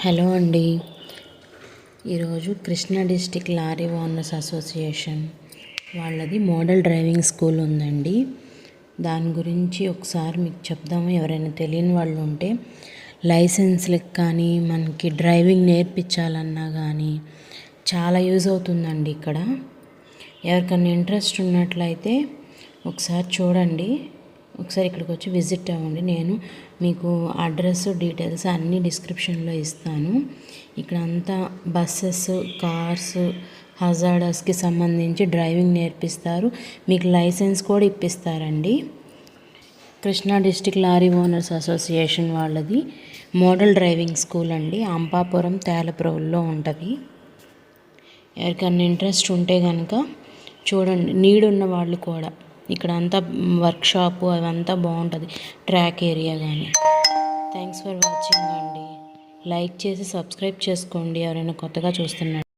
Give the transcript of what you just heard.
Hello అండి. ఈరోజు Krishna district lorry owners association వాళ్ళది మోడల్ డ్రైవింగ్ స్కూల్ ఉందండి. దాని గురించి ఒకసారి మీకు చెప్దాము. ఎవరైనా తెలియని వాళ్ళు ఉంటే లైసెన్స్లకు కానీ మనకి డ్రైవింగ్ నేర్పించాలన్నా కానీ చాలా యూజ్ అవుతుందండి. ఇక్కడ ఎవరికైనా ఇంట్రెస్ట్ ఉన్నట్లయితే ఒకసారి చూడండి. ఒకసారి ఇక్కడికి వచ్చి విజిట్ అవ్వండి. నేను మీకు అడ్రస్ డీటెయిల్స్ అన్నీ డిస్క్రిప్షన్లో ఇస్తాను. ఇక్కడ అంతా బస్సెస్, కార్స్, హజార్డస్కి సంబంధించి డ్రైవింగ్ నేర్పిస్తారు. మీకు లైసెన్స్ కూడా ఇప్పిస్తారండి. Krishna district lorry owners association వాళ్ళది మోడల్ డ్రైవింగ్ స్కూల్ అండి. అంపాపురం తేలప్రోల్లో ఉంటుంది. ఎవరికైనా ఇంట్రెస్ట్ ఉంటే కనుక చూడండి. నీడ్ ఉన్న వాళ్ళు కూడా ఇక్కడ అంతా వర్క్షాపు అవంతా బాగుంటుంది. ట్రాక్ ఏరియా కానీ. థ్యాంక్స్ ఫర్ వాచింగ్ అండి. లైక్ చేసి సబ్స్క్రైబ్ చేసుకోండి ఎవరైనా కొత్తగా చూస్తున్నారు.